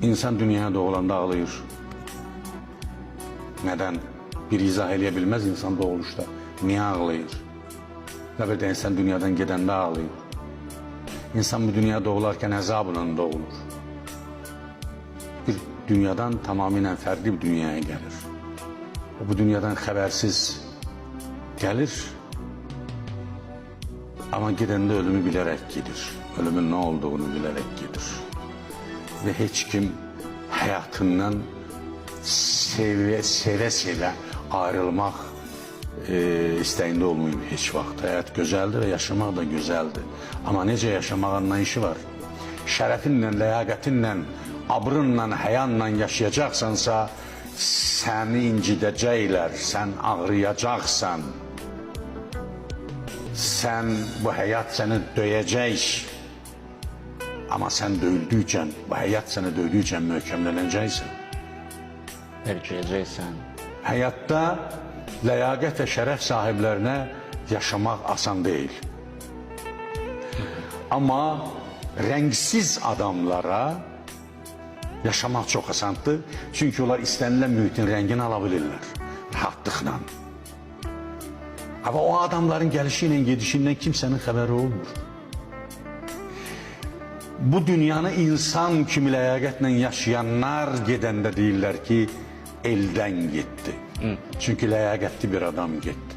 İnsan dünyaya doğulanda ağlayır. Neden? Bir izah edebilmez insan doğuluşta. Niye ağlayır? Ne bir de insan dünyadan gedende ağlayır. İnsan bu dünyaya doğularken əzabla doğulur. Bir dünyadan tamamen fərqli bir dünyaya gelir. O bu dünyadan habersiz gelir. Ama gidende ölümü bilerek gider. Ölümün ne olduğunu bilerek gider. Ve hiç kim hayatından seve ayrılmak isteğinde olmayayım hiç vaxt. Hayat güzeldir ve yaşamak da güzeldir. Ama nece yaşamak anlayışı var. Şərəfinlə, ləyaqətinlə, abrınla, həyanla yaşayacaqsansa səni incidəcəklər, sən ağrıyacaqsan. Sen bu hayat seni döyecek. Ama sen dövüldüyken, bu hayat seni dövdüyken möhkemlənəcəksən. Erkəyəcəksən. Hayatta ləyaqət və şərəf sahiblerine yaşamak asan değil. Ama renksiz adamlara yaşamak çok asandır. Çünkü onlar istenilen mühitin rengini alabilirler. Rahatlıkla. Ama o adamların gelişiyle gidişinden kimsenin haberi olmur. Bu dünyanı insan kimi ləyaqətlə yaşayanlar gedəndə deyirlər ki, eldən getdi. Çünkü ləyaqətli bir adam getdi.